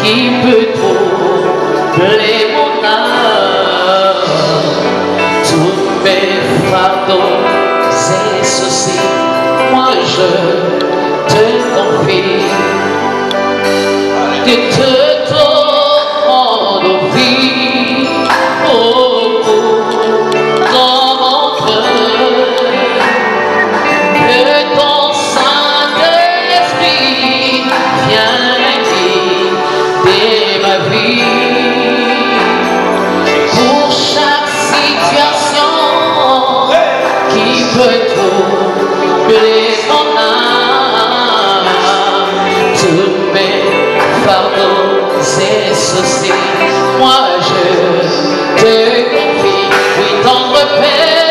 qui peut troubler mon âme. Tous mes fardeaux et soucis, moi je te confie. Que te donne vie dans mon cœur. Que ton Saint-Esprit vienne guider ma vie. Pour chaque situation qui peut troubler mon âme, tous mes fardeaux et soucis, moi je te confie. Oui, tendre Père.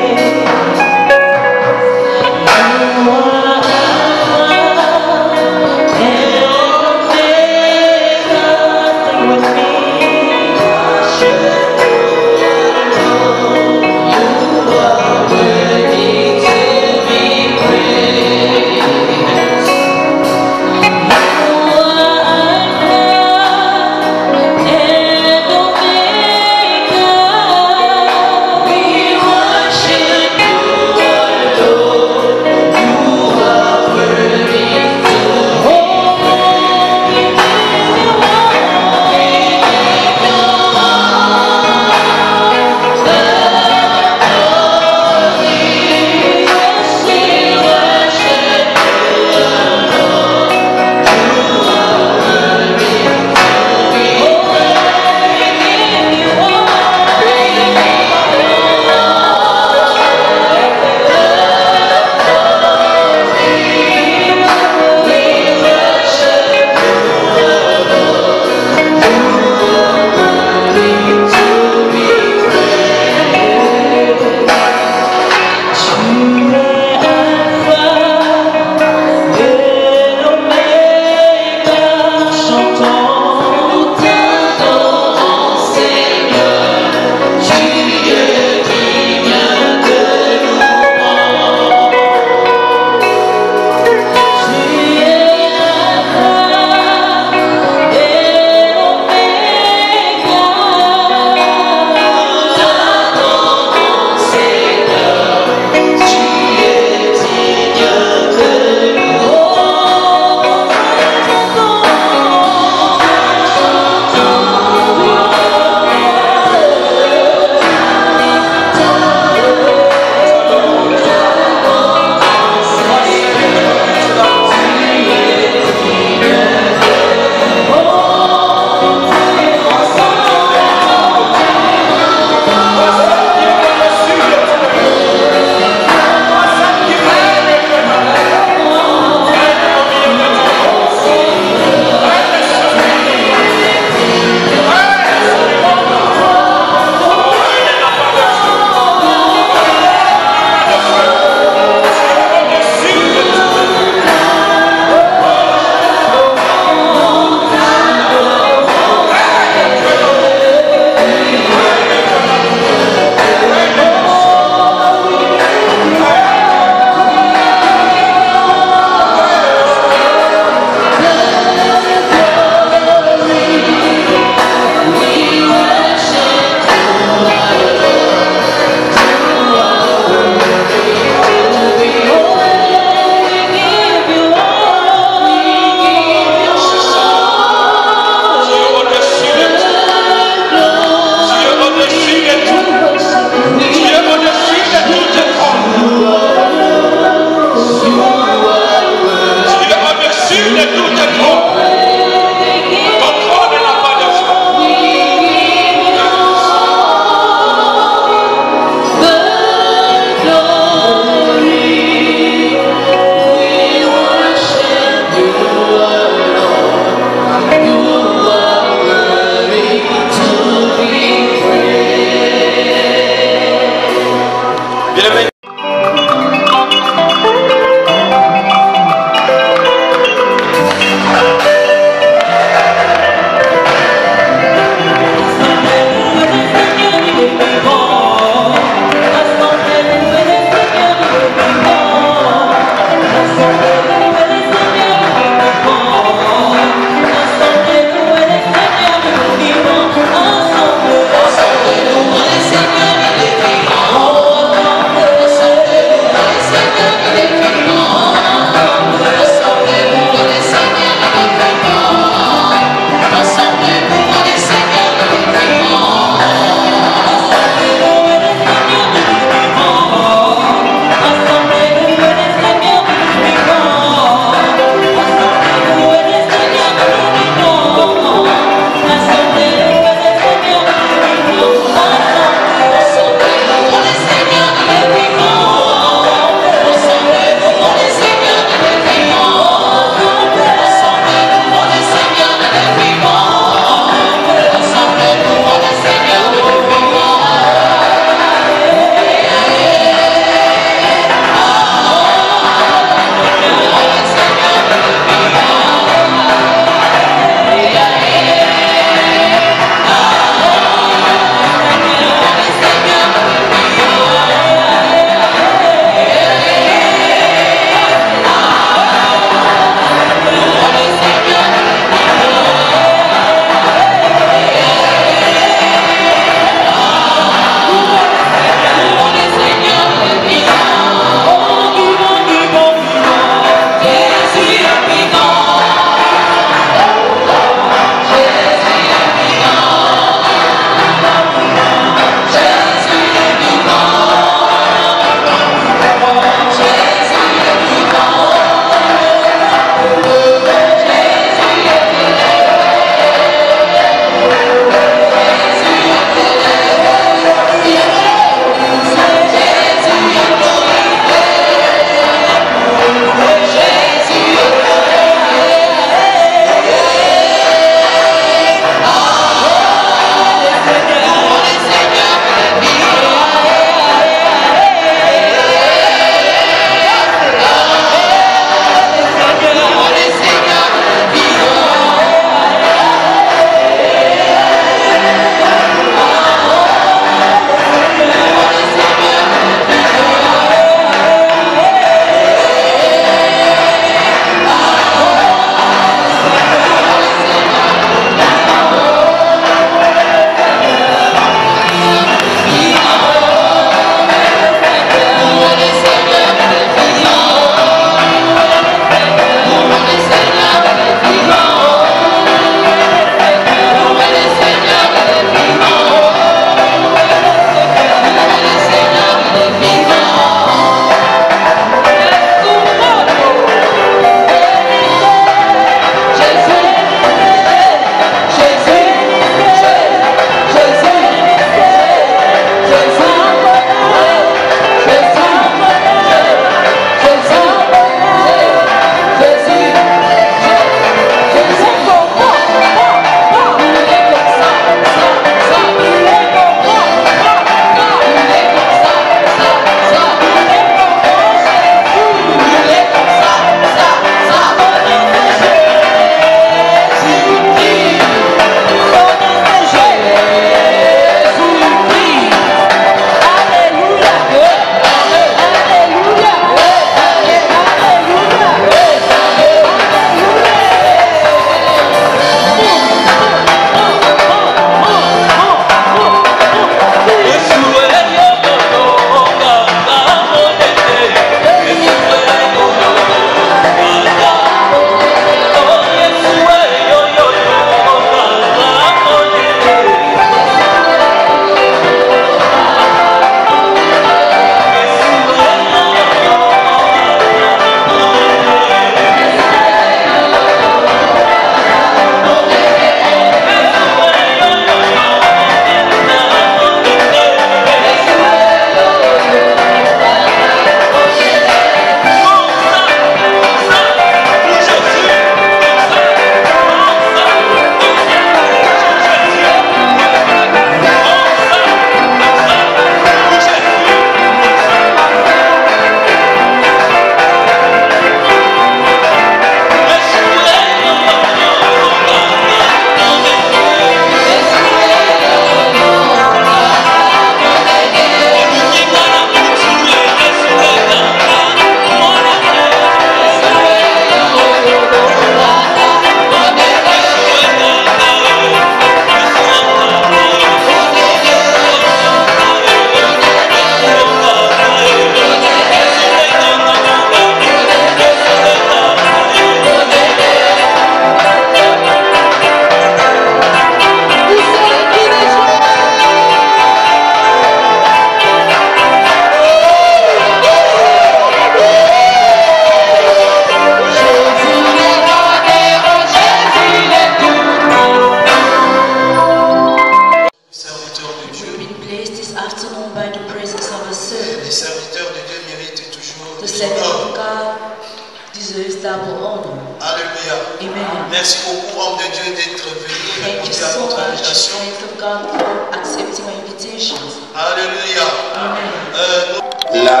d'être venu Thank you répondre à so notre much, invitation. saints of God, for accepting our invitations. Alléluia. Amen. Là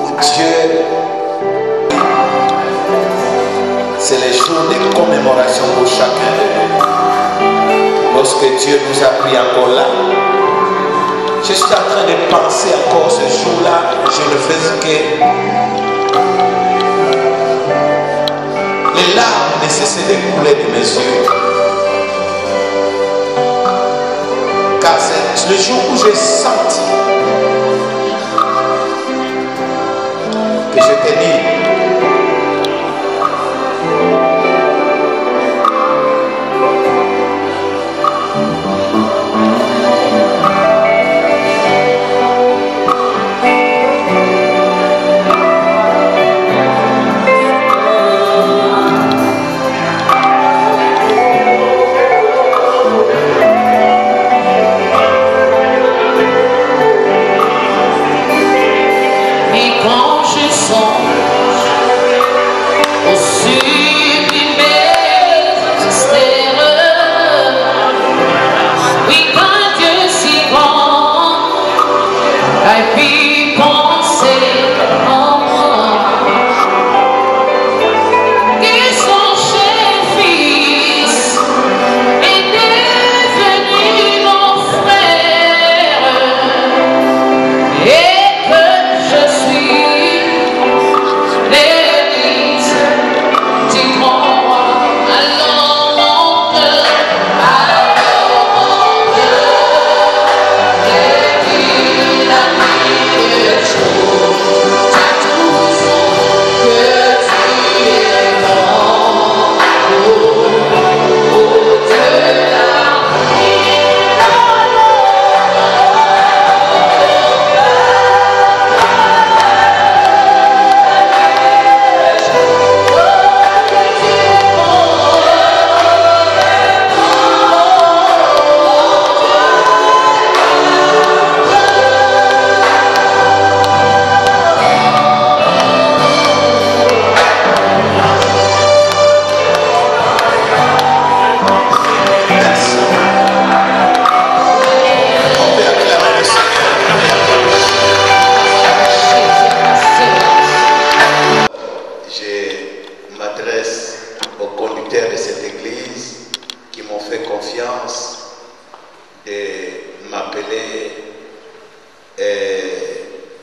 où Dieu, c'est les jours de commémoration pour chacun de nous. Lorsque Dieu nous a pris encore là, je suis en train de penser encore ce jour-là, je ne faisais que les larmes ne cessaient de couler de mes yeux. Car c'est le jour où j'ai senti que j'étais libre.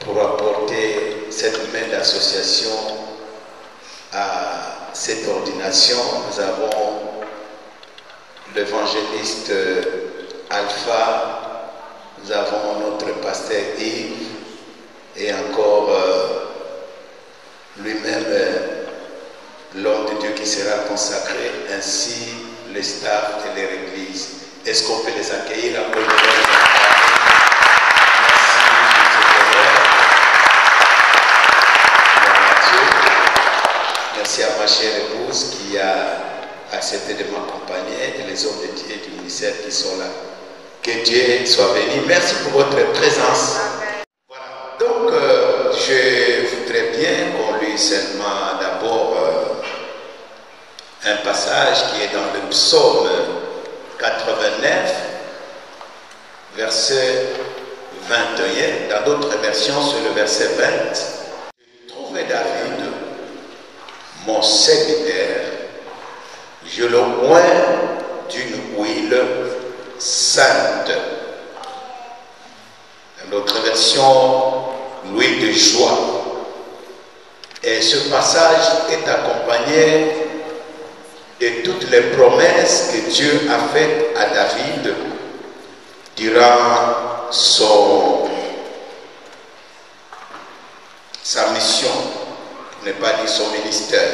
Pour apporter cette main d'association à cette ordination, nous avons l'évangéliste Alpha, nous avons notre pasteur Yves et encore lui-même l'homme de Dieu qui sera consacré, ainsi le staff de leur église. Est-ce qu'on peut les accueillir à cause de Merci à ma chère épouse qui a accepté de m'accompagner et les hommes de Dieu du ministère qui sont là. Que Dieu soit béni. Merci pour votre présence. Voilà. Donc, je voudrais bien qu'on lise seulement d'abord un passage qui est dans le psaume 89, verset 21. Dans d'autres versions, c'est le verset 20. Trouvez David, mon serviteur, je le oins d'une huile sainte. Dans l'autre version, l'huile de joie. Et ce passage est accompagné de toutes les promesses que Dieu a faites à David durant sa mission, pour ne pas dire son ministère.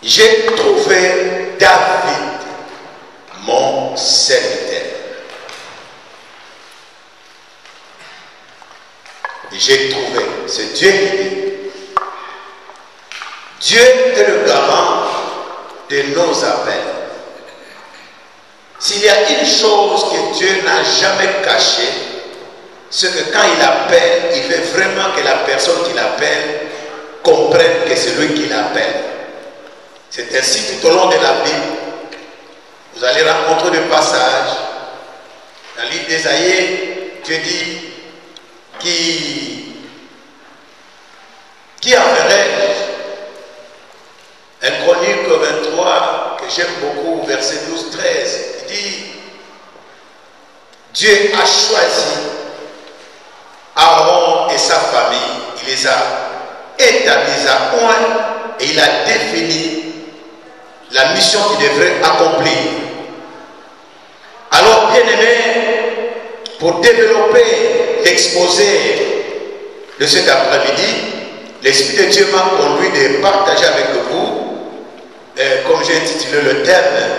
J'ai trouvé David, mon serviteur. J'ai trouvé, c'est Dieu qui dit. Dieu est le garant de nos appels. S'il y a une chose que Dieu n'a jamais cachée, c'est que quand il appelle, il veut vraiment que la personne qui l'appelle comprenne que c'est lui qui l'appelle. C'est ainsi tout au long de la Bible. Vous allez rencontrer des passages. Dans le livre d'Ésaïe, Dieu dit qui enverrai-je? Un Chronique 23 que j'aime beaucoup, verset 12-13, il dit Dieu a choisi Aaron et sa famille, il les a établis à point et il a défini la mission qu'ils devraient accomplir. Alors, bien aimé, pour développer l'exposé de cet après-midi, l'Esprit de Dieu m'a conduit de partager avec vous, comme j'ai intitulé le thème,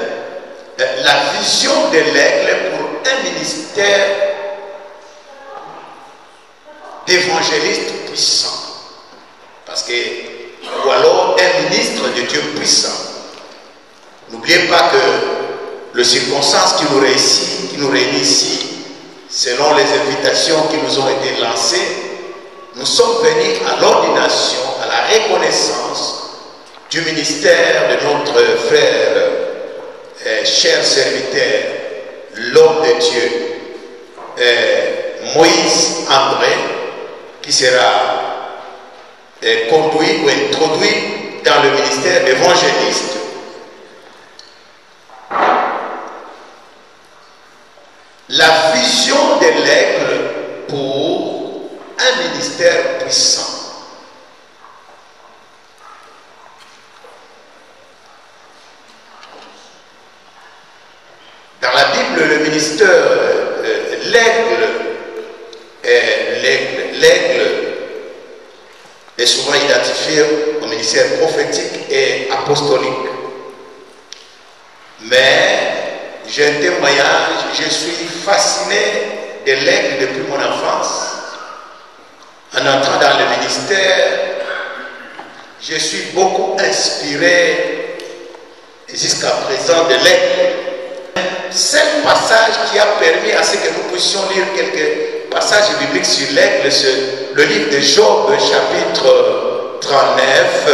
la vision de l'aigle pour un ministère d'évangéliste puissant. Parce que, ou alors un ministre de Dieu puissant. N'oubliez pas que les circonstances qui nous réunissent ici, selon les invitations qui nous ont été lancées, nous sommes venus à l'ordination, à la reconnaissance du ministère de notre frère, cher serviteur, l'homme de Dieu, Moïse André, qui sera conduit ou introduit dans le ministère évangéliste. La vision de l'aigle pour un ministère puissant. Dans la Bible, le ministère, l'aigle est souvent identifié au ministère prophétique et apostolique. Mais j'ai un témoignage, je suis fasciné de l'aigle depuis mon enfance. En entrant dans le ministère, je suis beaucoup inspiré jusqu'à présent de l'aigle. C'est le passage qui a permis à ce que nous puissions lire quelques passages bibliques sur l'aigle, le livre de Job, chapitre 39,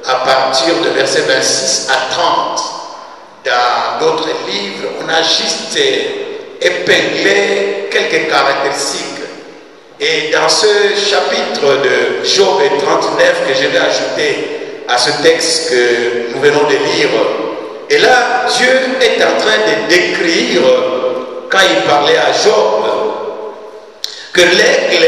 à partir de verset 26 à 30. Dans d'autres livres, on a juste épinglé quelques caractéristiques. Et dans ce chapitre de Job 39 que je vais ajouter à ce texte que nous venons de lire, et là, Dieu est en train de décrire, quand il parlait à Job, que l'aigle,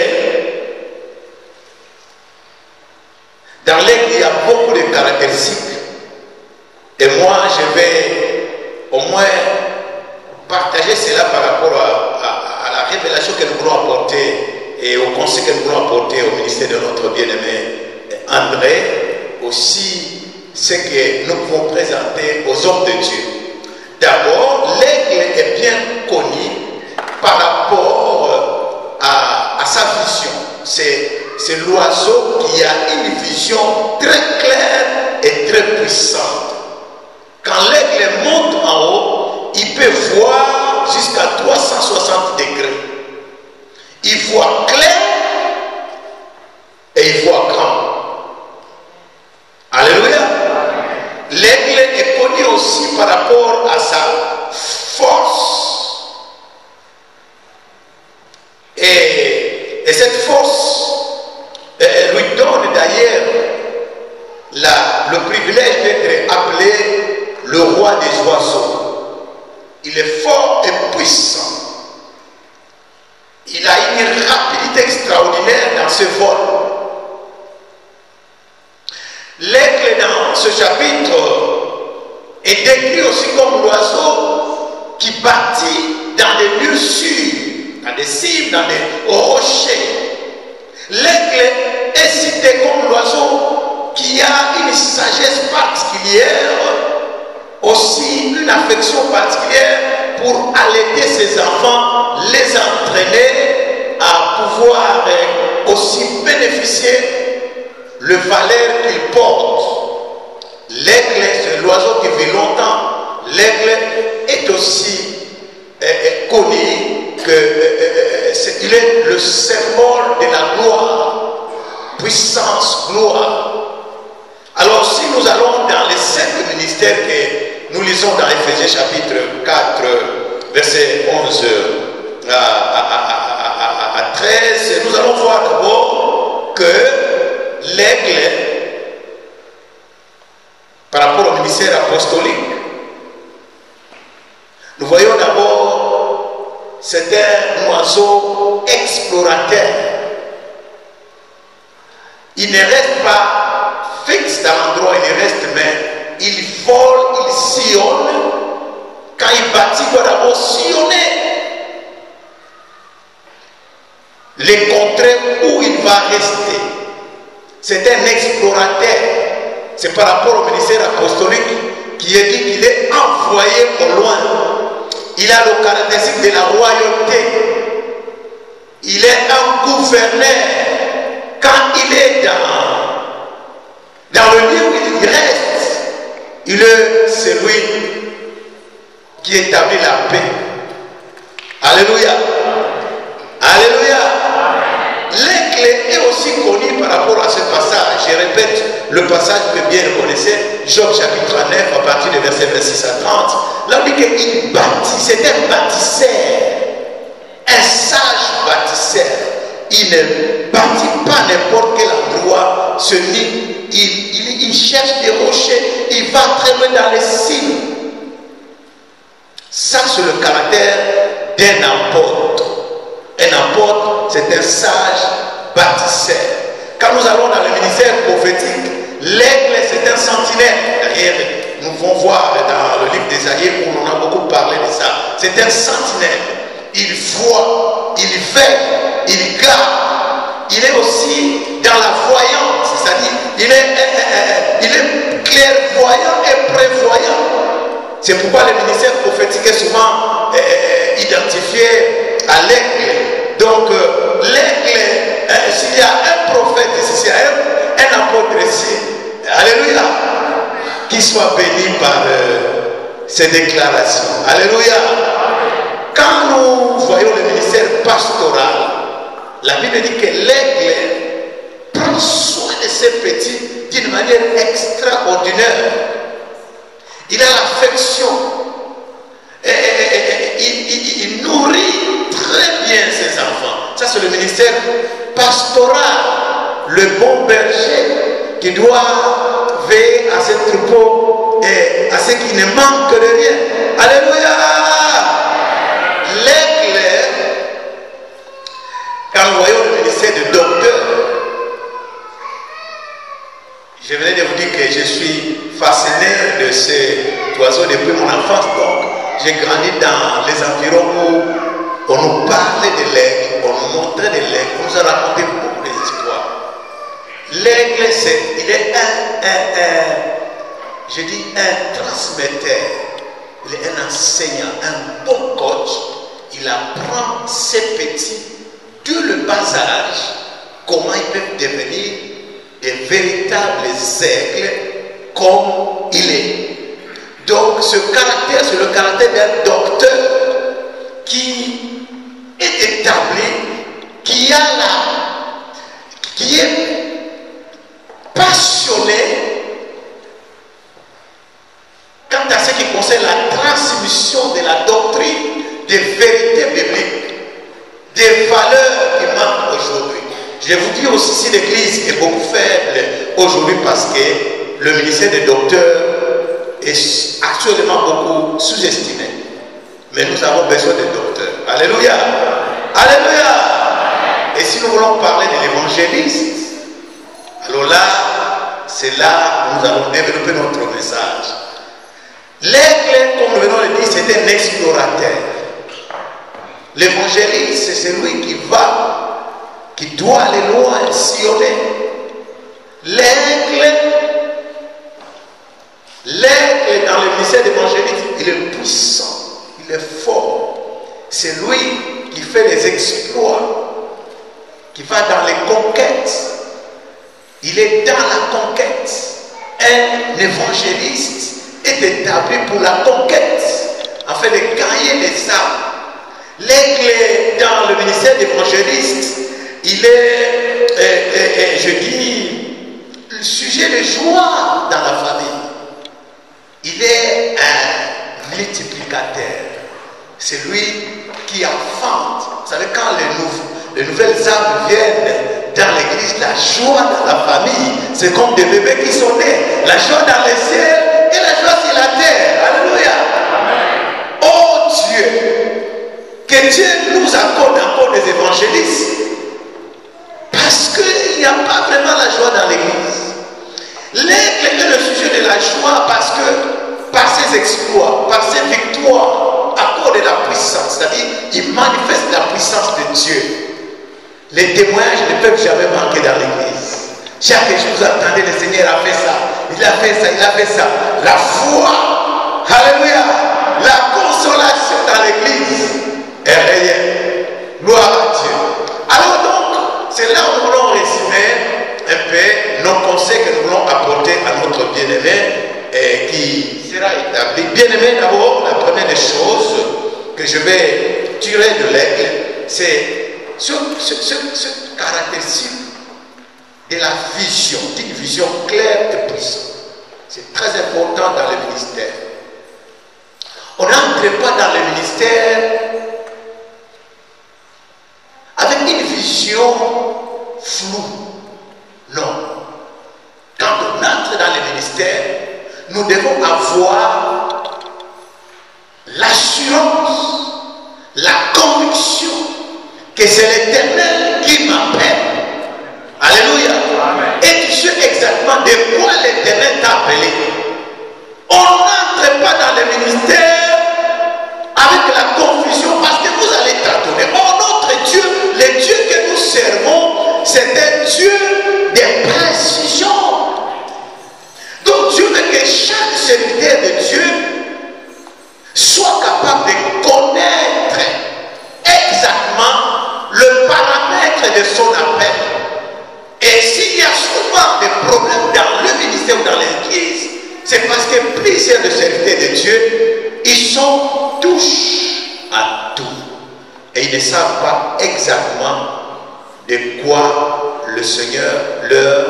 dans l'aigle, il y a beaucoup de caractéristiques. Et moi, je vais au moins partager cela par rapport à la révélation que nous voulons apporter et au conseil que nous voulons apporter au ministère de notre bien-aimé André, aussi ce que nous pouvons présenter aux hommes de Dieu. D'abord, l'aigle est bien connu par rapport à sa vision. C'est l'oiseau qui a une vision très claire et très puissante. Quand l'aigle monte en haut, il peut voir jusqu'à 360 degrés. Il voit clair et il voit grand. Alléluia. L'aigle est connu aussi par rapport à sa force. Et cette force lui donne d'ailleurs le privilège d'être appelé le roi des oiseaux. Il est fort et puissant. Il a une rapidité extraordinaire dans ce vol. L'aigle dans ce chapitre est décrit aussi comme l'oiseau qui bâtit dans des lieux sûrs, dans des cimes, dans des rochers. L'aigle est cité comme l'oiseau qui a une sagesse particulière, aussi une affection particulière pour allaiter ses enfants, les entraîner à pouvoir aussi bénéficier le valeur qu'il porte. L'aigle, c'est l'oiseau qui vit longtemps. L'aigle est aussi connu que il est le symbole de la gloire, puissance, gloire. Alors si nous allons dans les 5 ministères que nous lisons dans Éphésiens chapitre 4, verset 11 à 13, nous allons voir d'abord que l'aigle, par rapport au ministère apostolique, nous voyons d'abord c'est un oiseau explorateur. Il ne reste pas fixe dans l'endroit où il reste, mais il vole, il sillonne. Quand il bâtit, il doit d'abord sillonner les contrées où il va rester. C'est un explorateur. C'est par rapport au ministère apostolique qui est dit qu'il est envoyé au loin. Il a le caractéristique de la royauté. Il est un gouverneur. Quand il est dans le lieu où il reste, il est celui qui établit la paix. Alléluia. Alléluia. L'aigle est aussi connu par rapport à ce passage. Je répète le passage que bien vous connaissez, Job chapitre 9 à partir du verset 26 à 30. Là on dit qu'il bâtit, c'est un bâtisseur, un sage bâtisseur. Il ne bâtit pas n'importe quel endroit, il cherche des rochers, il va très loin dans les cimes. Ça c'est le caractère d'un apôtre. Un apôtre, c'est un sage bâtisseur. Quand nous allons dans le ministère prophétique, l'aigle, c'est un sentinelle. D'ailleurs, nous pouvons voir dans le livre d'Ésaïe où on a beaucoup parlé de ça. C'est un sentinelle. Il voit, il veille, il garde. Il est aussi dans la voyance, c'est-à-dire il est clairvoyant et prévoyant. C'est pourquoi le ministère prophétique est souvent identifié à l'aigle. Donc, l'aigle, s'il y a un prophète ici, s'il y a un apôtre ici, alléluia, qu'il soit béni par ces déclarations. Alléluia. Quand nous voyons le ministère pastoral, la Bible dit que l'aigle prend soin de ses petits d'une manière extraordinaire. Il a l'affection. Il nourrit très bien ses enfants. Ça, c'est le ministère pastoral. Le bon berger qui doit veiller à ses troupeaux et à ce qui ne manque de rien. Alléluia. L'aigle, quand nous voyons le ministère de docteur, je venais de vous dire que je suis fasciné de cet oiseau depuis mon enfance. Donc, j'ai grandi dans les environs où on nous parlait de l'aigle, on nous montrait de l'aigle, on nous a raconté beaucoup d'histoires. L'aigle, il est un transmetteur, il est un enseignant, un bon coach. Il apprend ses petits, dès le bas âge, comment ils peuvent devenir des véritables aigles comme il est. Donc ce caractère, c'est le caractère d'un docteur qui est établi, qui est passionné quant à ce qui concerne la transmission de la doctrine, des vérités bibliques, des valeurs qui manquent aujourd'hui. Je vous dis aussi si l'Église est beaucoup faible aujourd'hui parce que le ministère des docteurs est actuellement beaucoup sous-estimé. Mais nous avons besoin des docteurs. Alléluia. Alléluia. Et si nous voulons parler de l'évangéliste, alors là, c'est là où nous allons développer notre message. L'aigle, comme nous venons de le dire, c'est un explorateur. L'évangéliste, c'est celui qui va, qui doit aller loin, sillonner. L'aigle, dans le ministère d'évangéliste, il est puissant, il est fort. C'est lui qui fait les exploits, qui va dans les conquêtes. Il est dans la conquête. Un évangéliste est établi pour la conquête, afin de gagner les âmes. L'aigle dans le ministère d'évangéliste, il est, je dis, le sujet de joie dans la famille. Il est un multiplicateur. C'est lui qui enfante. Vous savez, quand les nouvelles âmes viennent dans l'église, la joie dans la famille, c'est comme des bébés qui sont nés. La joie dans les ciels et la joie sur la terre. Alléluia. Oh Dieu, que Dieu nous accorde encore des évangélistes. Parce qu'il n'y a pas vraiment la joie dans l'église. L'aigle est le sujet de la joie parce que par ses exploits, par ses victoires, accorde de la puissance. C'est-à-dire, il manifeste la puissance de Dieu. Les témoignages ne peuvent jamais manquer dans l'église. Chaque jour, vous attendez, le Seigneur a fait ça. Il a fait ça, il a fait ça. La foi, alléluia, la consolation dans l'église est réelle. Gloire à Dieu. Alors donc, c'est là où nous voulons résumer un peu nos conseils que nous voulons apporter à notre bien-aimé et qui sera établi. Bien-aimé, d'abord, la première des choses que je vais tirer de l'aigle, c'est ce caractéristique de la vision, d'une vision claire et puissante. C'est très important dans le ministère. On n'entre pas dans le ministère avec une vision floue. Non. Quand on entre dans le ministère, nous devons avoir l'assurance, la conviction que c'est l'Éternel qui m'appelle. Alléluia. Et tu sais exactement de quoi l'Éternel t'a appelé. On n'entre pas dans le ministère avec la confusion parce que vous allez tâtonner. Oh, notre Dieu, le Dieu que nous servons, c'est un Dieu de précision. Donc Dieu veut que chaque serviteur de Dieu soit capable de connaître exactement le paramètre de son appel. Et s'il y a souvent des problèmes dans le ministère ou dans l'église, c'est parce que plusieurs de serviteurs de Dieu, ils sont touches à tout. Et ils ne savent pas exactement de quoi le Seigneur leur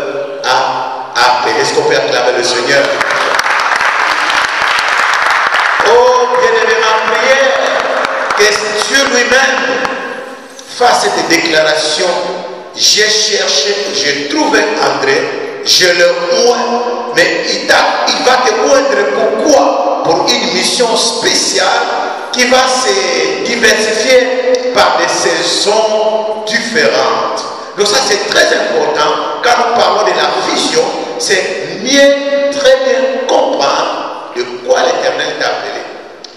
a appelé. Est-ce qu'on peut acclamer le Seigneur? Oh, bien-aimé, ma prière, que Dieu lui-même fasse cette déclaration. J'ai cherché, j'ai trouvé André, je le oins, mais il va te oindre pourquoi? Pour une mission spéciale qui va se diversifier par des saisons différentes. Donc ça c'est très important. Quand nous parlons de la vision, c'est mieux, très bien comprendre de quoi l'Éternel t'a appelé.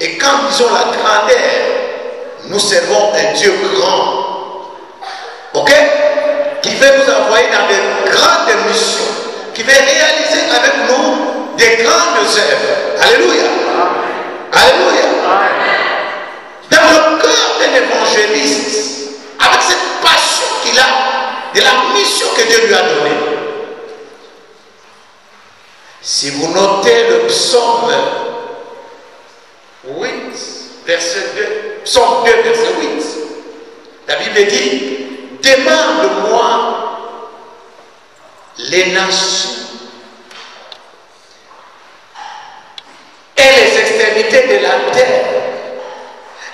Et quand nous disons la grandeur, nous servons un Dieu grand. Ok? Qui veut nous envoyer dans de grandes missions, qui veut réaliser avec nous des grandes œuvres. Alléluia. Alléluia. Dans le cœur d'un évangéliste, avec cette passion qu'il a de la mission que Dieu lui a donnée. Si vous notez le psaume 8, verset 2, psaume 2, verset 8, la Bible dit: demande-moi les nations et les extrémités de la terre.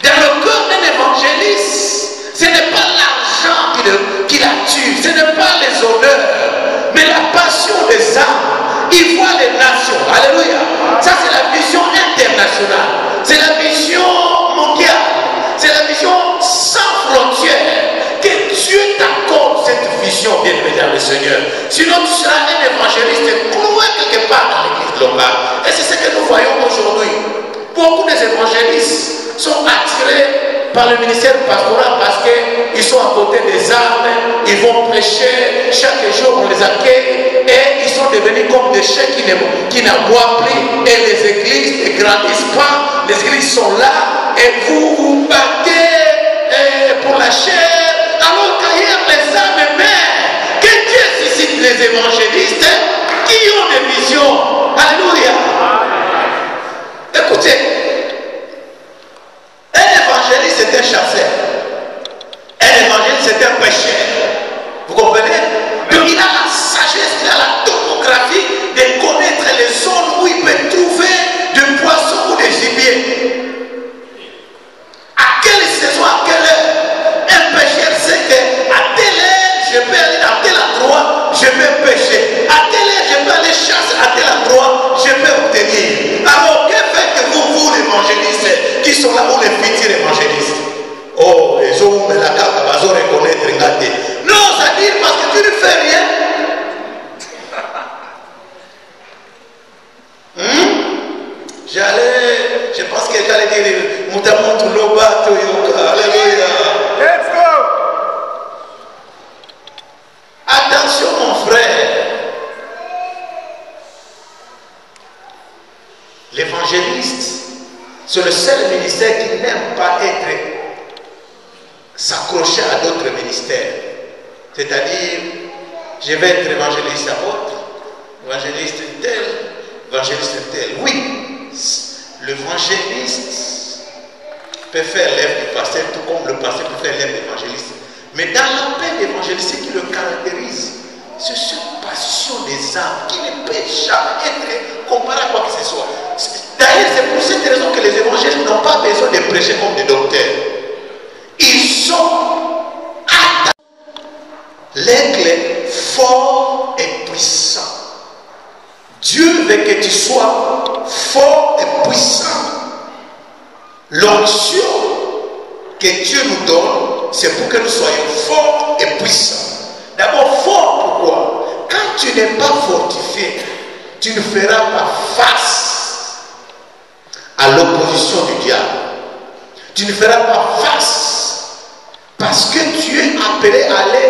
Dans le cœur d'un évangéliste, ce n'est pas l'argent qui la tue, ce n'est pas les honneurs, mais la passion des âmes. Il voit les nations. Alléluia. Ça, c'est la vision internationale. C'est la vision mondiale. C'est la vision sans frontières. Que Dieu t'accorde cette vision, bien-aimé dans le Seigneur. Sinon, tu seras un évangéliste cloué quelque part dans l'église locale. Et c'est ce que nous voyons aujourd'hui. Beaucoup des évangélistes sont attirés par le ministère pastoral parce qu'ils sont à côté des armes, ils vont prêcher, chaque jour on les accueille et ils sont devenus comme des chiens qui n'aboient plus. Et les églises ne grandissent pas, les églises sont là et vous vous battez pour la chair. Alors qu'ailleurs les âmes mères, que Dieu suscite les évangélistes qui ont des visions. Alléluia. Écoutez, un évangéliste est un chasseur. C'est le seul ministère qui n'aime pas s'accrocher à d'autres ministères. C'est-à-dire, je vais être évangéliste apôtre, évangéliste tel, évangéliste tel. Oui, l'évangéliste peut faire l'œuvre du pasteur, tout comme le pasteur peut faire l'œuvre d'évangéliste. Mais dans l'appel d'évangéliste, ce qui le caractérise, c'est cette passion des âmes qui ne peut jamais être comparée à quoi que ce soit. D'ailleurs, c'est pour cette raison que les évangélistes n'ont pas besoin de prêcher comme des docteurs. Ils sont attachés. L'aigle fort et puissant. Dieu veut que tu sois fort et puissant. L'onction que Dieu nous donne, c'est pour que nous soyons forts et puissants. D'abord, fort, pourquoi? Quand tu n'es pas fortifié, tu ne feras pas face à l'opposition du diable. Tu ne feras pas face parce que tu es appelé à aller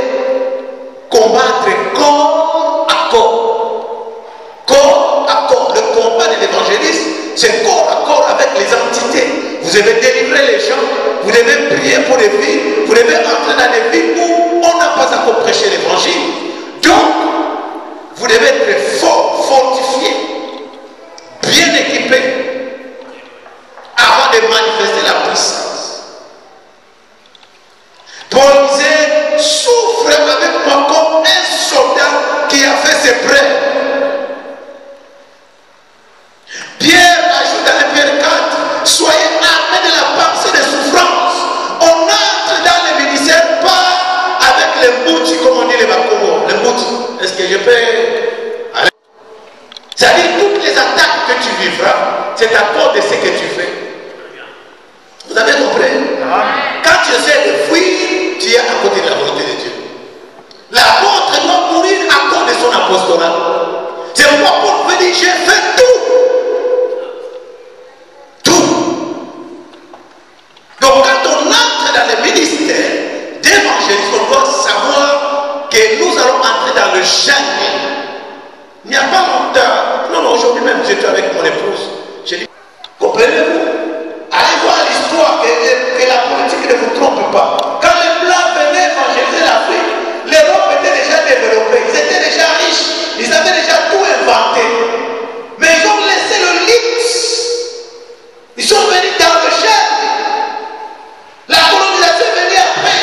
combattre corps à corps. Corps à corps. Le combat de l'évangéliste, c'est corps à corps avec les entités. Vous devez délivrer les gens, vous devez prier pour les vies, vous devez entrer dans des vies où on n'a pas encore prêché l'évangile. Donc, vous devez être fort, fortifié, bien équipé, avant de manifester la puissance. Paul disait, souffre avec moi comme un soldat qui a fait ses prêts. Pierre ajoute dans le Pierre 4, soyez armés de la pensée des souffrances. On entre dans le ministère pas avec les boutis, comme on dit les Bakomo. Les boutis. Est-ce que je peux aller? C'est-à-dire toutes les attaques que tu vivras, c'est à cause de ce que tu fais. Vous avez compris? Quand tu essaies de fuir, tu es à côté de la volonté de Dieu. L'apôtre doit mourir à cause de son apostolat. C'est pourquoi Paul veut dire, j'ai fait tout. Donc quand on entre dans le ministère d'évangélisme, on doit savoir que nous allons entrer dans le jungle. Il n'y a pas longtemps, non, aujourd'hui même j'étais avec mon épouse. J'ai dit, comprenez-vous? Allez voir l'histoire, que la politique ne vous trompe pas. Quand les Blancs venaient évangéliser l'Afrique, l'Europe était déjà développée, ils étaient déjà riches, ils avaient déjà tout inventé. Mais ils ont laissé le luxe. Ils sont venus dans le jungle. La colonisation est venue après.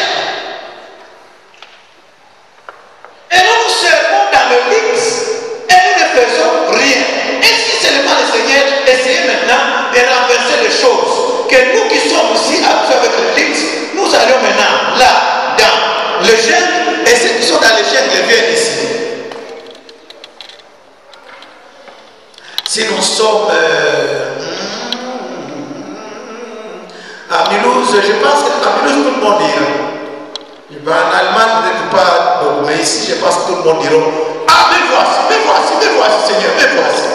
Et nous servons dans le luxe et nous ne faisons rien. Et si seulement le Seigneur essayait maintenant de renverser les choses, que nous qui sommes ici habitués avec le luxe, nous allions maintenant là, dans le jungle, et ceux qui sont dans le jungle viennent ici. Si nous sommes à Mulhouse, je pense qu'à Mulhouse, tout le monde dira. En Allemagne, peut-être pas beaucoup, mais ici, je pense que tout le monde dira, ah, me voici, Seigneur, me voici.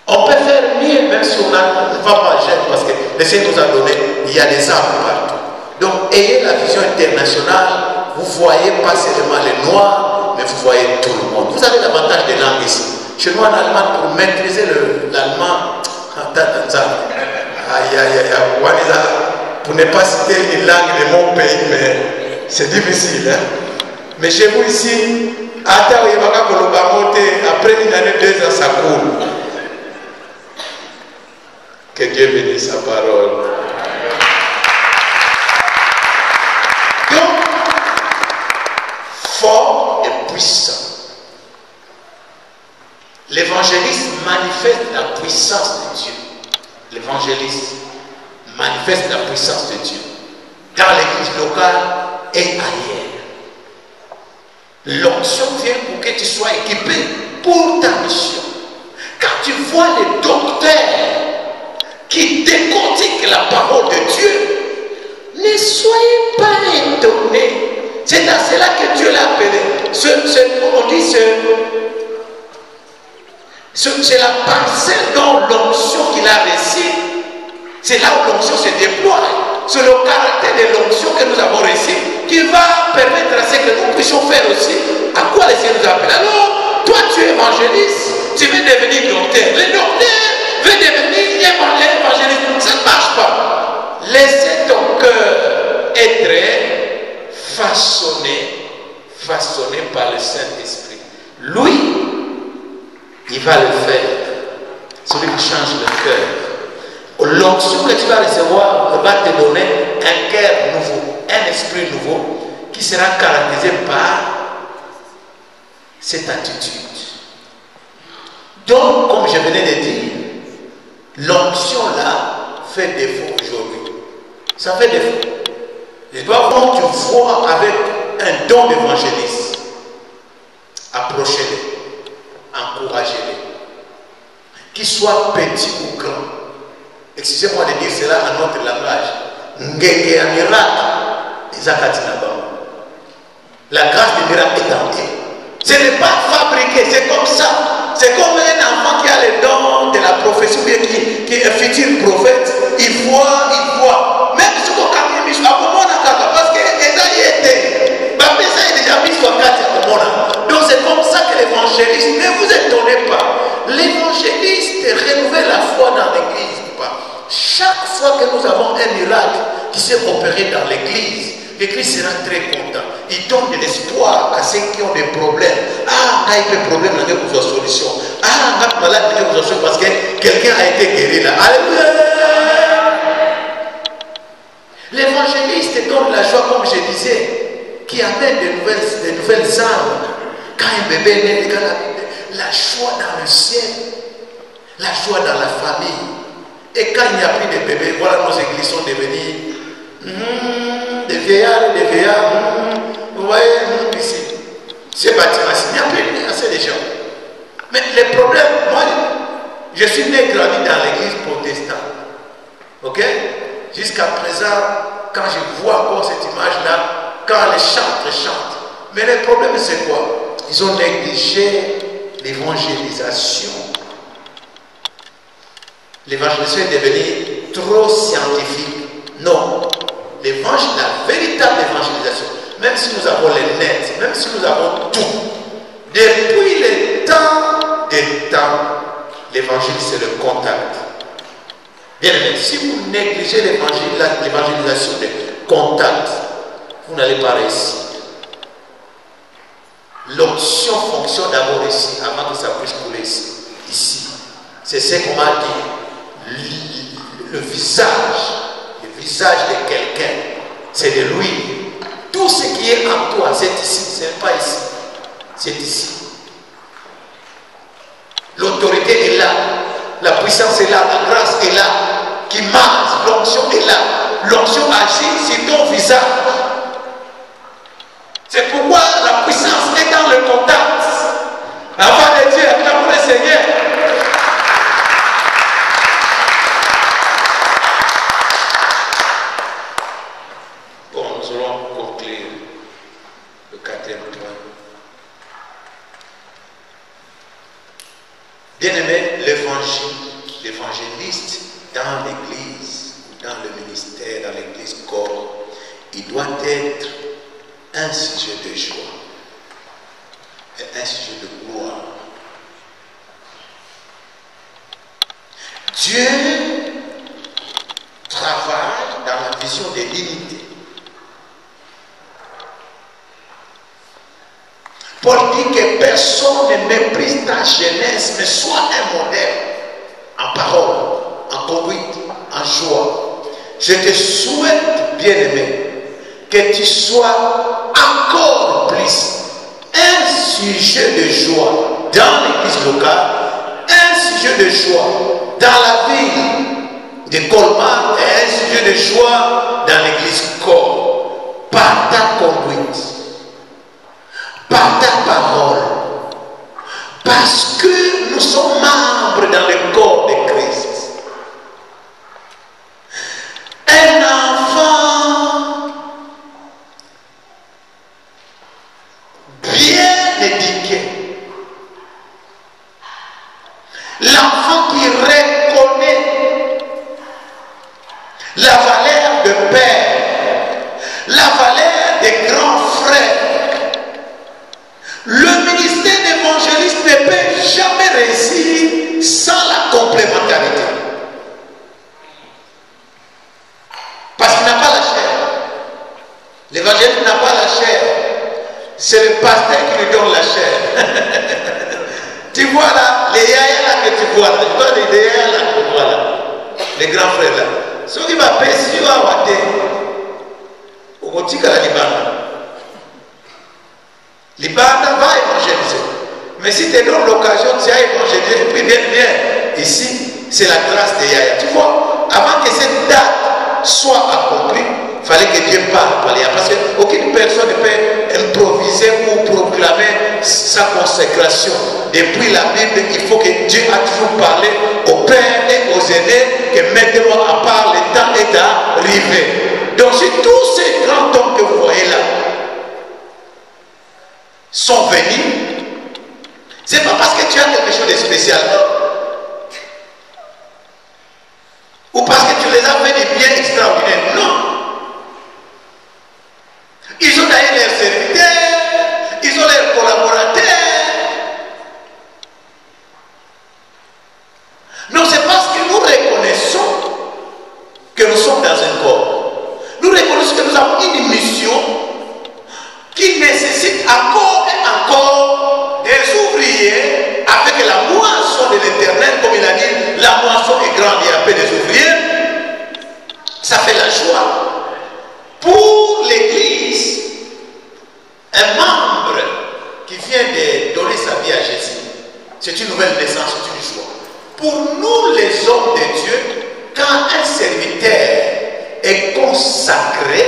On peut faire mieux, même si on ne va pas jeune, parce que le Seigneur nous a donné, il y a des arbres partout. Donc, ayez la vision internationale, vous voyez pas seulement les Noirs, mais vous voyez tout le monde. Vous avez l'avantage des langues ici. Chez nous en Allemagne, pour maîtriser l'allemand, pour ne pas citer une langue de mon pays, mais c'est difficile. Hein? Mais chez vous ici, après une année, 2 ans, ça coule. Que Dieu bénisse sa parole. Donc, fort et puissant. L'évangéliste manifeste la puissance de Dieu. L'évangéliste manifeste la puissance de Dieu dans l'église locale et ailleurs. L'onction vient pour que tu sois équipé pour ta mission. Quand tu vois les docteurs qui décortiquent la parole de Dieu, ne soyez pas étonnés. C'est à cela que Dieu l'a appelé. On dit c'est la parcelle dans l'onction qu'il a reçue. C'est là où l'onction se déploie. C'est le caractère de l'onction que nous avons reçu qui va permettre à ce que nous puissions faire aussi à quoi le Seigneur nous appelle. Alors, toi tu es évangéliste, tu veux devenir docteur. Le docteur veut devenir l'évangélisme, ça ne marche pas. Laissez ton cœur être façonné par le Saint-Esprit. Lui, il va le faire. Celui qui change le cœur. L'onction que tu vas recevoir va te donner un cœur nouveau, un esprit nouveau qui sera caractérisé par cette attitude. Donc, comme je venais de dire, l'onction là fait défaut aujourd'hui. Ça fait défaut. Je dois voir que tu vois avec un don d'évangéliste. Approchez-les, encouragez-les. Qu'ils soient petits ou grands. Excusez-moi de dire cela en notre langage. Ngenge un miracle. La grâce du miracle est en Dieu. Ce n'est pas fabriqué, c'est comme ça. C'est comme un enfant qui a le don de la prophétie, qui est un futur prophète. Il voit. Même si vous avez mis parce que Esaïe était. Ça est déjà mis sur 4. Donc c'est comme ça que l'évangéliste, ne vous étonnez pas. L'évangéliste renouvelle la foi dans l'église. Chaque fois que nous avons un miracle qui s'est opéré dans l'église, l'église sera très contente. Il donne de l'espoir à ceux qui ont des problèmes. Ah, il y a des problèmes, il y a une solution. Ah, il y a malade, il y a une solution parce que quelqu'un a été guéri là. Alléluia. L'évangéliste donne la joie, comme je disais, qui amène de nouvelles âmes. Quand un bébé naît, la joie dans le ciel, la joie dans la famille. Et quand il n'y a plus de bébés, voilà, nos églises sont devenues des vieillards. Vous voyez, ici, ces bâtiments, il n'y a plus assez de gens. Mais le problème, moi, je suis né grandi dans l'église protestante. Ok? Jusqu'à présent, quand je vois encore cette image-là, quand les chantent. Mais le problème, c'est quoi? Ils ont négligé l'évangélisation. L'évangélisation est devenue trop scientifique. Non. L'évangile, la véritable évangélisation, même si nous avons les nets, même si nous avons tout, depuis les temps des temps, l'évangile c'est le contact. Bien aimé, si vous négligez l'évangélisation de contact, vous n'allez pas réussir. L'onction fonctionne d'abord ici, avant que ça puisse couler ici. C'est ce qu'on m'a dit. Le visage de quelqu'un, c'est de lui. Tout ce qui est en toi, c'est ici, c'est pas ici. C'est ici. L'autorité est là, la puissance est là, la grâce est là, qui marche, l'onction est là. L'onction agit sur ton visage. C'est pourquoi la puissance est dans le contact. La voix de Dieu, acclamons le Seigneur. Bon, nous allons conclure le 4e point. Bien-aimé, l'évangéliste dans l'église, dans le ministère, dans l'église corps, il doit être un sujet de joie et un sujet de gloire. Dieu travaille dans la vision de l'unité. Paul dit que personne ne méprise ta jeunesse, mais sois un modèle en parole, en conduite, en joie. Je te souhaite, bien-aimé, que tu sois encore plus un sujet de joie dans l'église locale, un sujet de joie dans la ville de Colmar et un sujet de joie dans l'église corps, par ta conduite, par ta parole, parce que nous sommes membres dans le corps de Christ. Un enfant bien éduqué, l'enfant qui reconnaît la valeur de père, la valeur des grands frères. Le ministère d'évangéliste ne peut jamais réussir sans la complémentarité. c'est le pasteur qui lui donne la chair. Tu vois là, les yaya là que tu vois là, je vois les yaya là que tu vois là, les grands frères là. Ceux qui m'appellent, si tu vas avoir des. Au côté de la Libana. Libana va évangéliser. Mais si tu donnes l'occasion, tu as évangélisé, et puis viens. Ici, c'est la grâce des yaya. Tu vois, avant que cette date soit accomplie, il fallait que Dieu parle par les yaya. Parce qu'aucune personne ne peut improviser ou proclamer sa consécration. Depuis la Bible, il faut que Dieu a toujours parlé aux pères et aux aînés que maintenant, à part le temps est arrivé. Donc, si tous ces grands hommes que vous voyez là sont venus, c'est pas parce que tu as quelque chose de spécial, non. Ou parce que tu les as fait des biens extraordinaires, non. Ils ont d'ailleurs leurs serviteurs, ils ont leurs collaborateurs. Non, c'est parce que nous reconnaissons que nous sommes dans un corps. Nous reconnaissons que nous avons une mission qui nécessite encore et encore des ouvriers avec la moisson de l'éternel, comme il a dit, la moisson est grande et appelle des ouvriers. Ça fait la joie. Pour l'église, un membre qui vient de donner sa vie à Jésus, c'est une nouvelle naissance, c'est une joie. Pour nous les hommes de Dieu, quand un serviteur est consacré,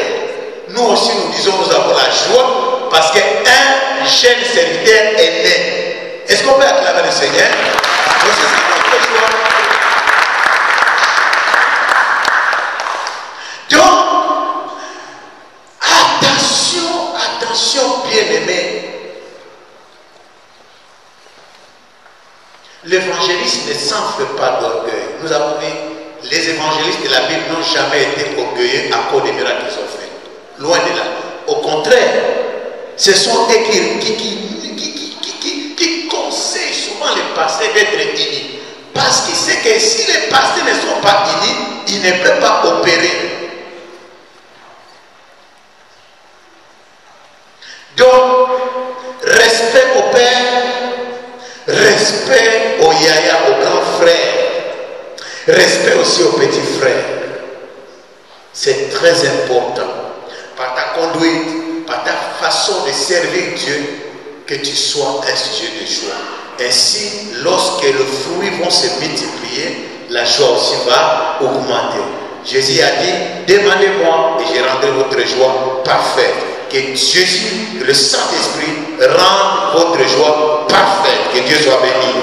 nous aussi nous disons nous avons la joie parce qu'un jeune serviteur est né. Est-ce qu'on peut acclamer le Seigneur? Donc c'est ça notre joie. Donc, attention, attention bien-aimés. L'évangéliste ne s'enfle pas d'orgueil. Nous avons vu, les évangélistes de la Bible n'ont jamais été orgueilleux à cause des miracles qu'ils ont fait. Loin de là. Au contraire, ce sont eux qui conseillent souvent les pasteurs d'être unis. Parce qu'ils savent que si les pasteurs ne sont pas unis, ils ne peuvent pas opérer. Donc, respect au Père, respect aux yaya, aux grands frères, respect aussi aux petits frères. C'est très important. Par ta conduite, par ta façon de servir Dieu, que tu sois un sujet de joie. Ainsi, lorsque les fruits vont se multiplier, la joie aussi va augmenter. Jésus a dit, demandez-moi et je rendrai votre joie parfaite. Que Jésus, le Saint-Esprit, rende votre joie parfaite. Que Dieu soit béni.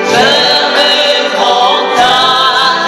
Vers les montagnes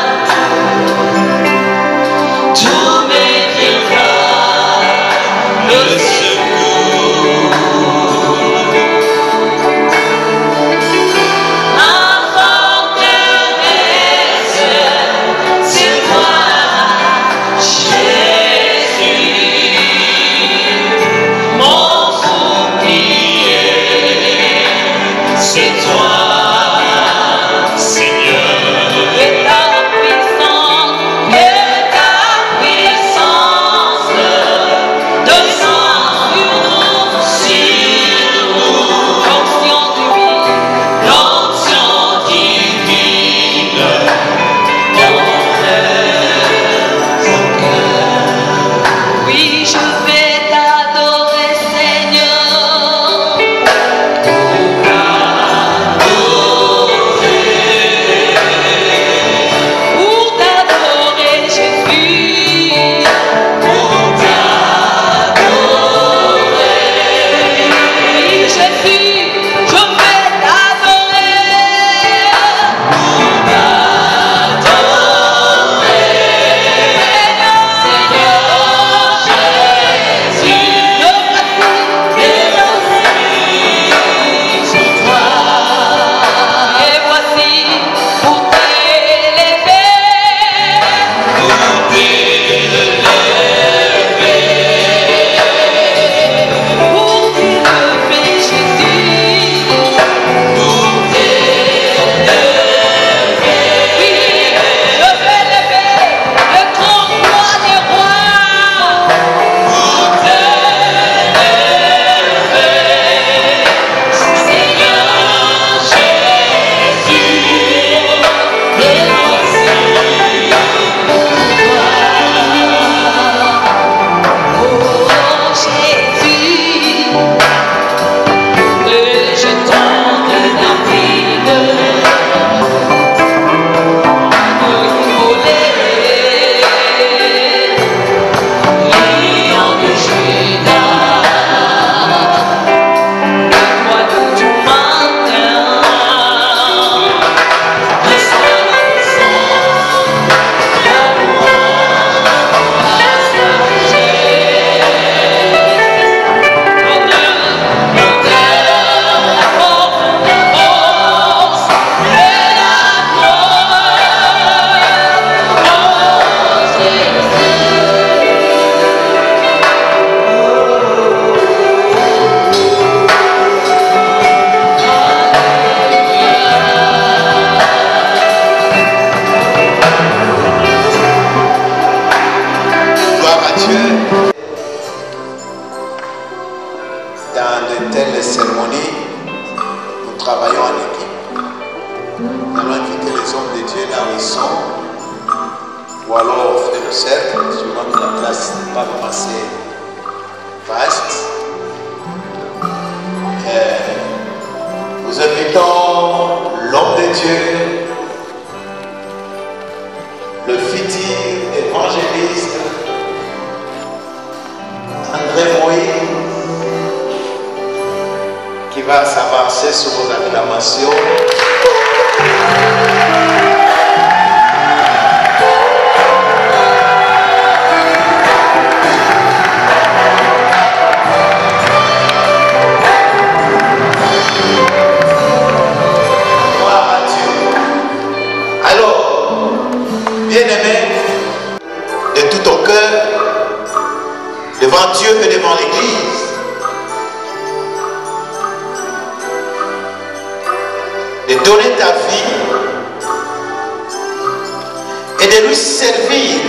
son, ou alors on fait le cercle, suivant que la place n'est pas vraiment assez vaste. Nous invitons l'homme de Dieu, le futur évangéliste, André Moïse, qui va s'avancer sur vos acclamations. Bien-aimé, de tout ton cœur, devant Dieu et devant l'Église, de donner ta vie et de lui servir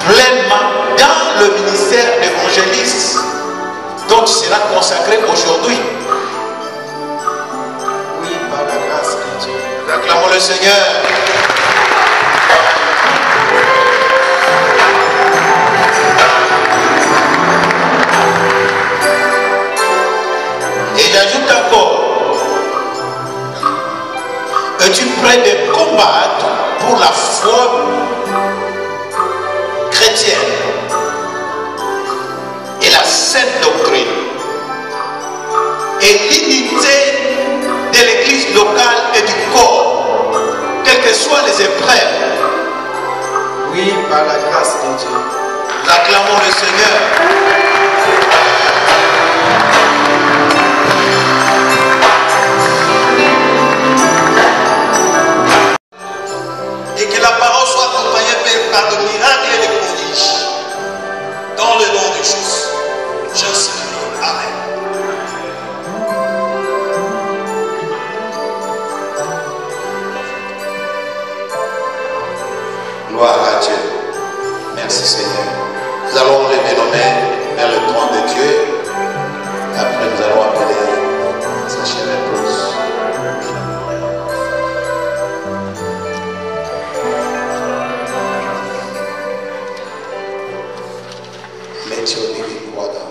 pleinement dans le ministère d'évangéliste dont tu seras consacré aujourd'hui. Oui, par la grâce de Dieu. Acclamons le Seigneur. Et j'ajoute encore, es-tu prêt de combattre pour la foi chrétienne et la sainte doctrine et l'unité de l'église locale et du corps, quelles que soient les épreuves? Oui, par la grâce de Dieu. Acclamons le Seigneur. Et que la parole soit accompagnée par le miracle et les prodiges. Dans le nom de Jésus. Je sais. Amen. Gloire à Dieu. Merci Seigneur. Nous allons lever nos mains vers le trône de Dieu. Après nous allons appeler sa chère épouse. Let your living water.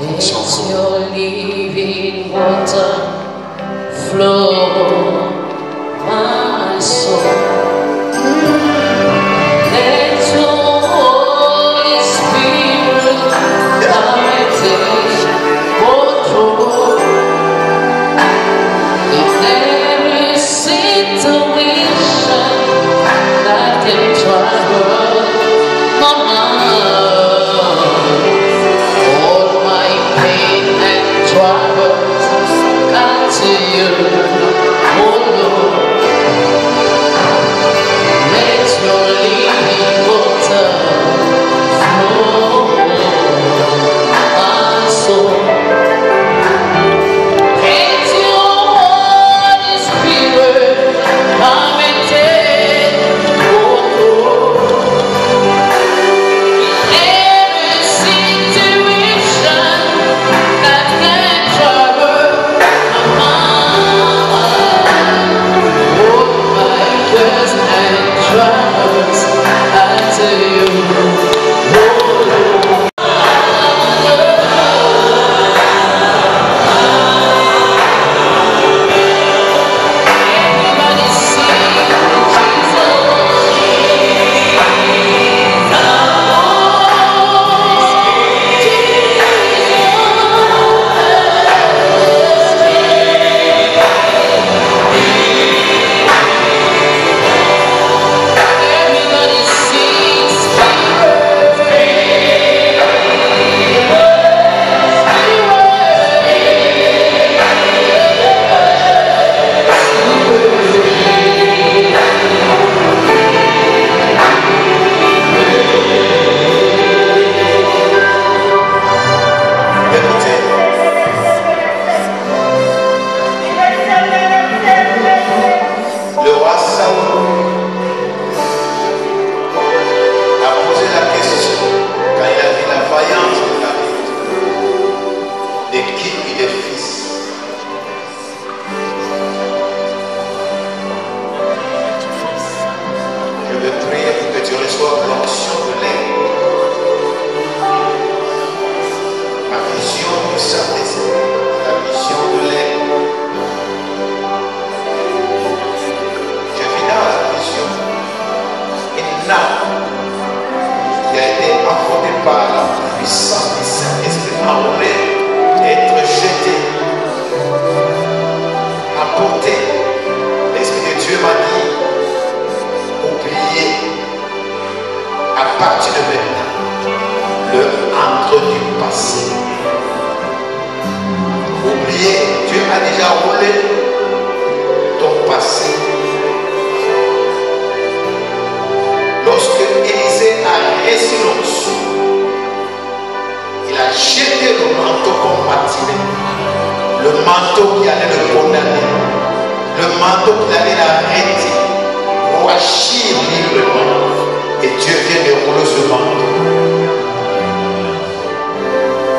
Let your living water flow, my soul. Let your Holy Spirit guide it, go through. In every situation that can trouble my mind, all my pain and troubles unto you. par la puissance du Saint-Esprit enrôler, être jeté, apporter. L'Esprit de Dieu m'a dit, oubliez, à partir de maintenant, le entre du passé. Oubliez, Dieu a déjà roulé ton passé. Lorsque Élisée a reçu l'onction, il a jeté le manteau comme Matimée, le manteau qui allait le condamner, le manteau qui allait l'arrêter, pour agir librement. Et Dieu vient de rouler ce manteau.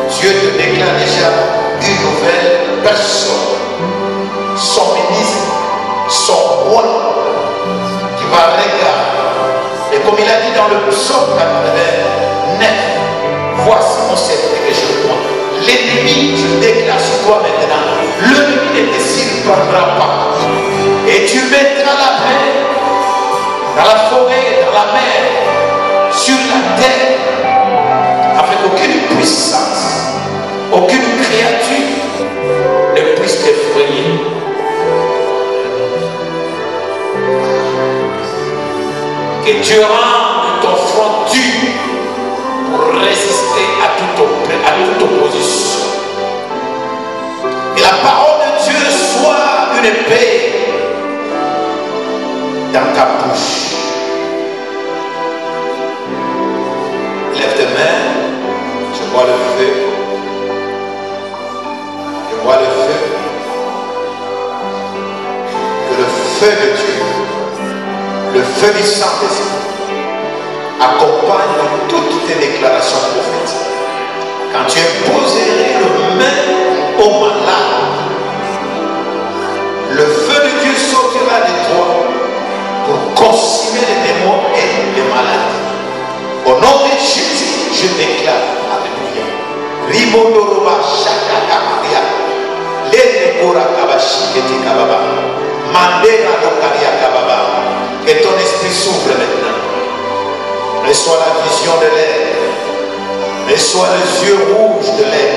Dieu te déclare déjà une nouvelle personne, son ministre, son roi, qui va regarder. Et comme il a dit dans le psaume 89, voici mon serviteur que je vois. L'ennemi, je déclare sur toi maintenant, l'ennemi ne te surprendra pas. Et tu mettras la main dans la forêt, dans la mer, sur la terre, afin qu'aucune puissance, aucune créature ne puisse t'effrayer. Que Dieu rende ton front dur pour résister à toute opposition. Que la parole de Dieu soit une épée dans ta bouche. Lève tes mains, je vois le feu. Je vois le feu. Que le feu de Dieu, le feu du Saint-Esprit accompagne toutes tes déclarations prophétiques. Quand tu imposerais le main au malade, le feu de Dieu sortira de toi pour consumer les démons et les maladies. Au nom de Jésus, je déclare, alléluia. Ribodoroba shakakaria, lenekora kabashiketi kababa, mandera lokaria kababa. Que ton esprit s'ouvre maintenant. Reçois la vision de l'air. Reçois les yeux rouges de l'air.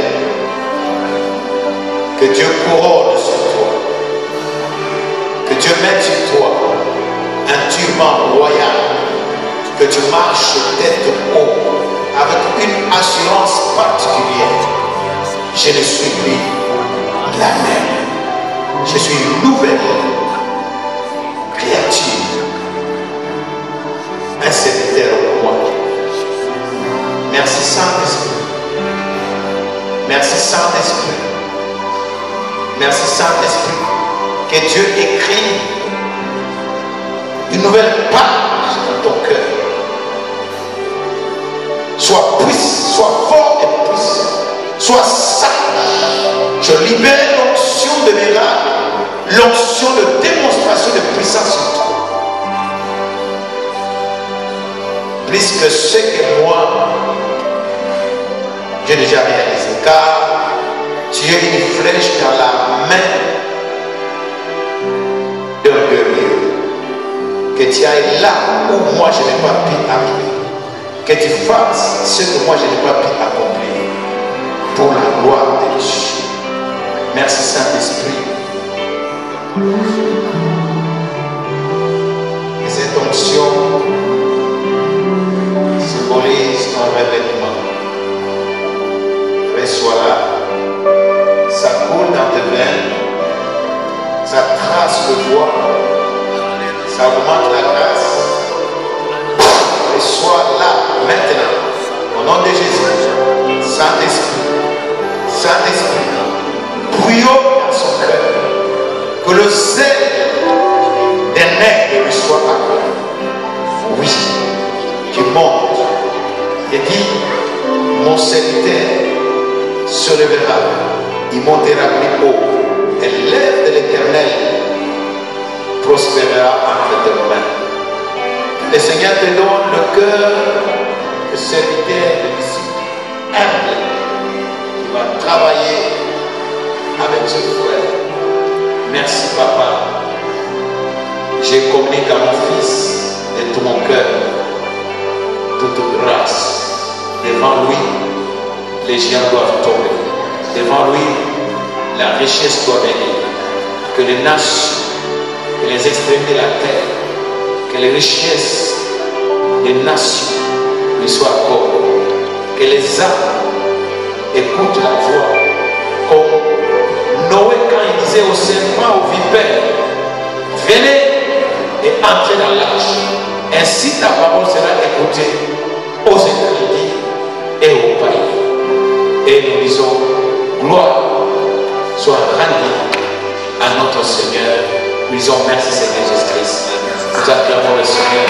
Que Dieu couronne sur toi. Que Dieu mette sur toi un turban royal. Que tu marches tête haut avec une assurance particulière. Je ne suis plus la même. Je suis une nouvelle créature. Un serviteur pour moi. Merci Saint-Esprit. Merci Saint-Esprit. Merci Saint-Esprit. Que Dieu écrit une nouvelle page dans ton cœur. Sois puissant, sois fort et puissant. Sois sage. Je libère l'onction de miracle, l'onction de démonstration de puissance sur toi. Plus que ce que moi j'ai déjà réalisé, car tu es une flèche dans la main d'un guerrier. Que tu ailles là où moi je n'ai pas pu arriver, que tu fasses ce que moi je n'ai pas pu accomplir pour la gloire de Dieu. Merci Saint-Esprit. Et cette onction symbolise ton revêtement. Reçois-la, ça coule dans tes veines, ça trace le bois, ça augmente la grâce. Reçois-la maintenant, au nom de Jésus. Saint-Esprit, Saint-Esprit, bouillot dans son cœur, que le zèle des nègres lui soit accordé. Oui, tu montes et dis, mon serviteur se lèvera, il montera plus haut, et l'œuvre de l'Éternel prospérera entre tes mains. Le Seigneur te donne le cœur de serviteur, de disciple humble, qui va travailler avec ce frère. Merci Papa. Je communique à mon fils de tout mon cœur toute grâce devant lui. les géants doivent tomber. Devant lui, la richesse doit venir. Que les nations, que les extrémités de la terre, que les richesses des nations lui soient accordées. Que les âmes écoutent la voix. Comme Noé, quand il disait au serpent, au vipère, venez et entrez dans l'arche. Ainsi ta parole sera écoutée aux Israélites et aux païens. Et nous disons, gloire soit rendue à notre Seigneur. Nous disons merci Seigneur Jésus-Christ. Nous acclamons le Seigneur.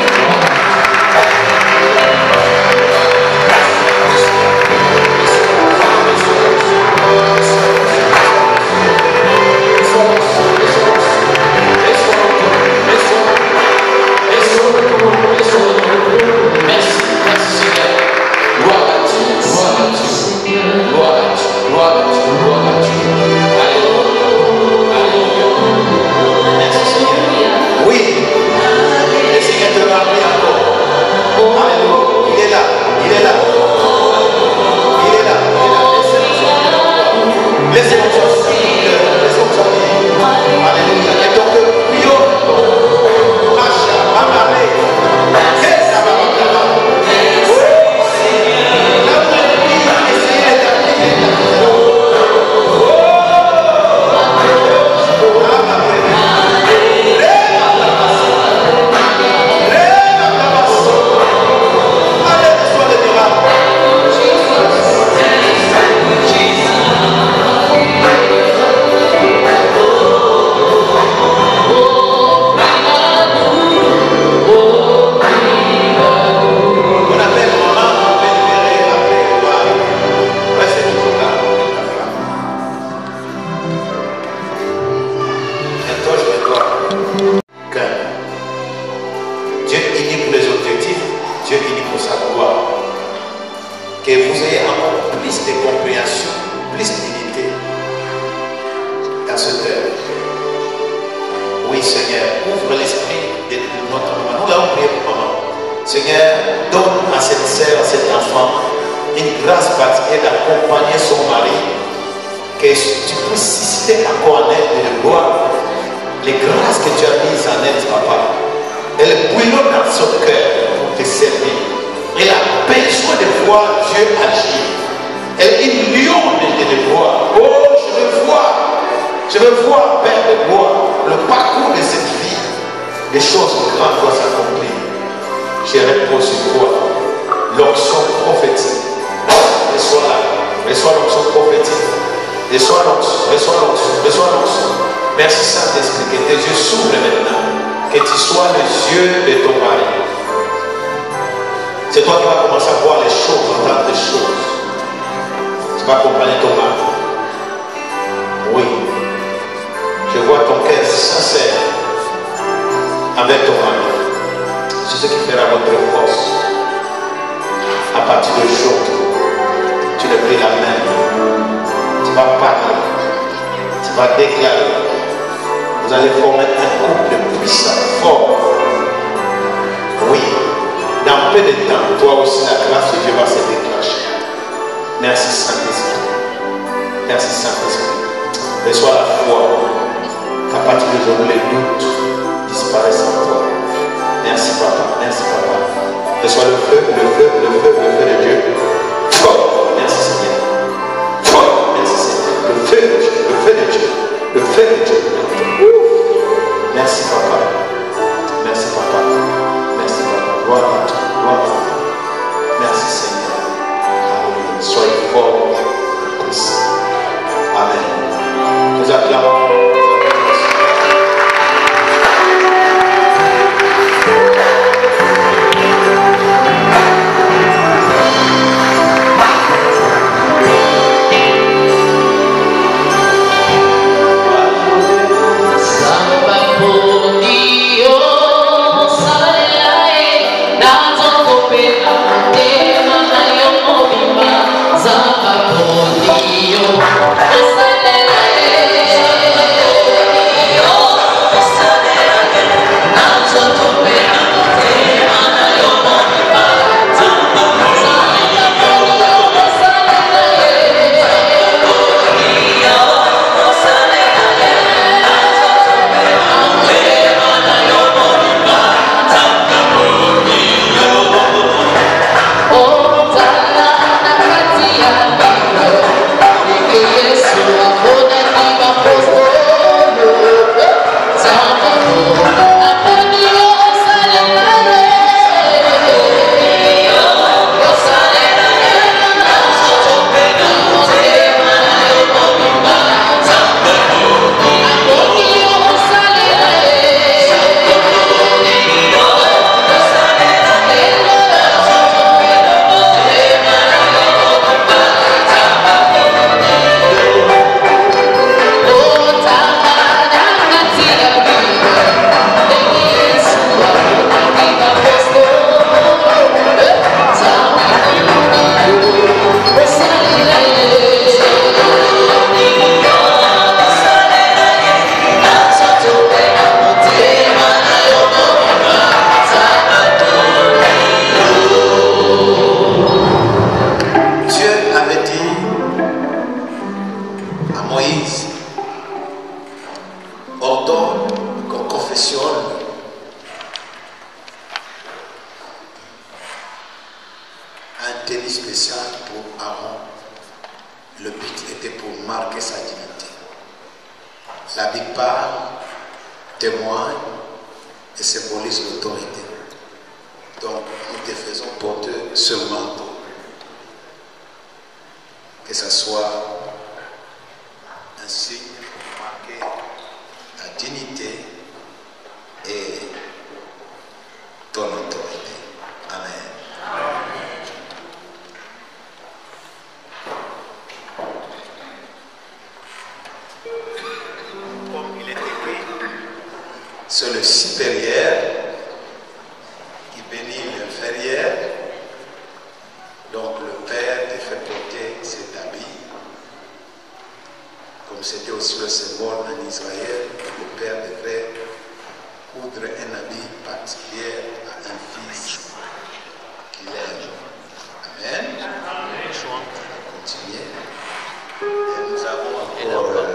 Zamba pour Aaron. Le but était pour marquer sa dignité. La Bible parle, témoigne et symbolise l'autorité. Donc, nous te faisons porter ce manteau. Que ce soit un signe pour marquer ta dignité et ton autorité. Amen. Comme il est écrit, c'est le supérieur qui bénit l'inférieur. Donc le Père te fait porter cet habit. Comme c'était aussi le symbole en Israël, le Père devait coudre un habit particulier à un fils qu'il aime. Amen. On va continuer. Et nous avons encore...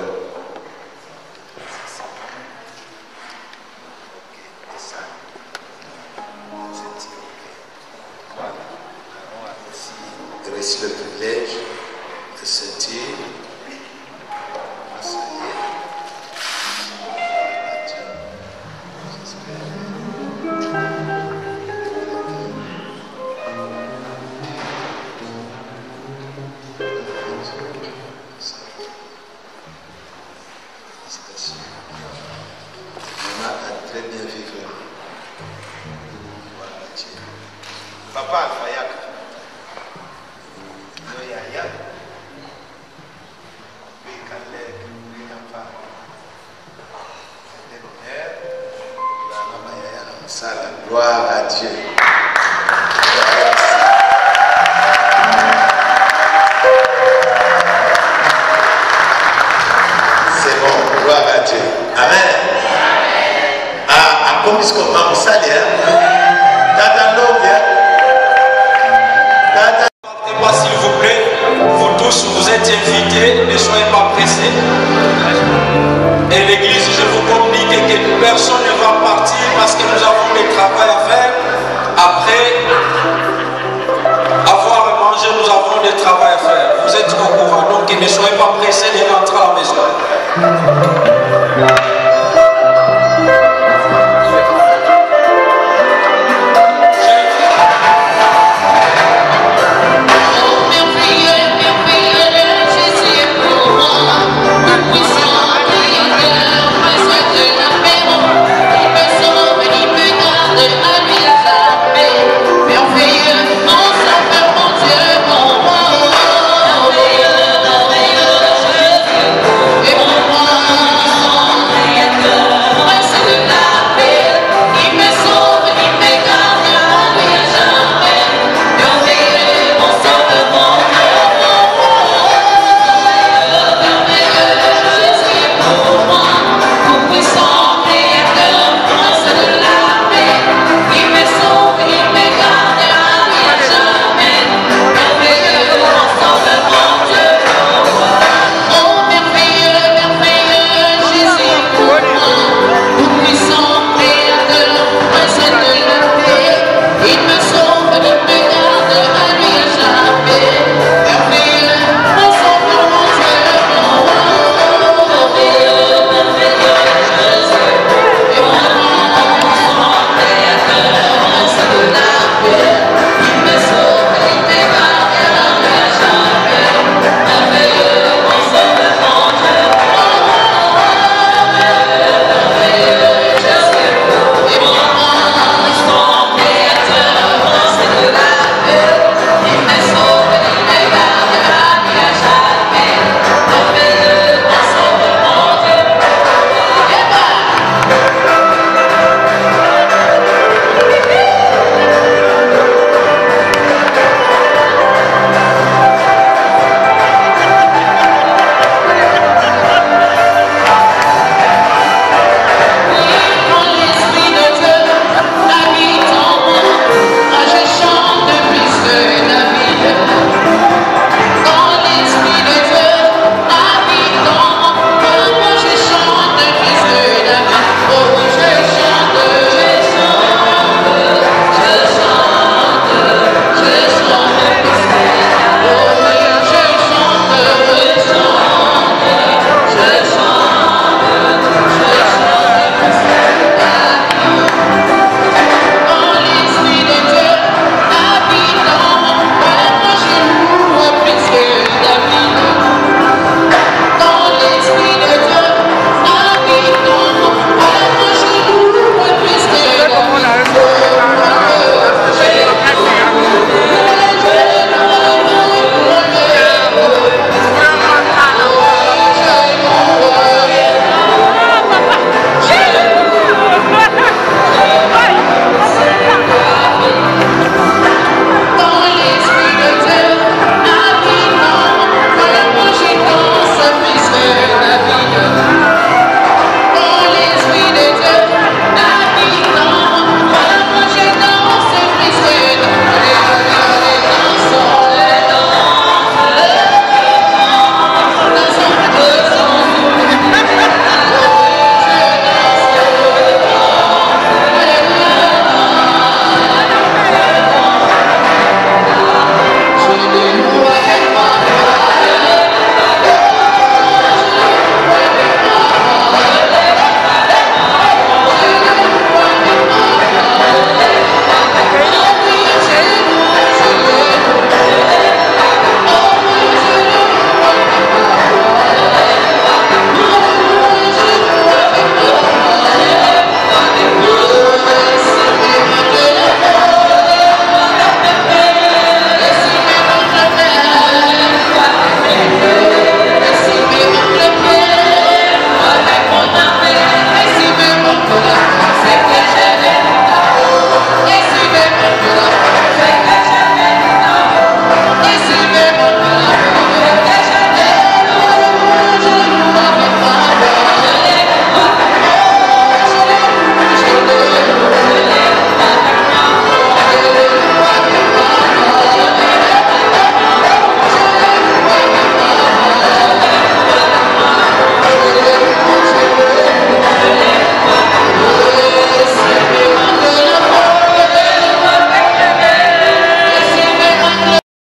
Reçu le privilège de sentir. Très bien vivre. Papa Alfayak. Gloire à Dieu. C'est bon, gloire à Dieu. Amen. Ah, comme ce qu'on va vous saluer. Partez-moi s'il vous plaît. Vous tous, vous êtes invités. Ne soyez pas pressés. Et l'église, je vous communique que personne ne va partir parce que nous avons des travail à faire. Après avoir mangé, nous avons des travail à faire. Vous êtes au courant, donc ne soyez pas pressés de rentrer à la maison.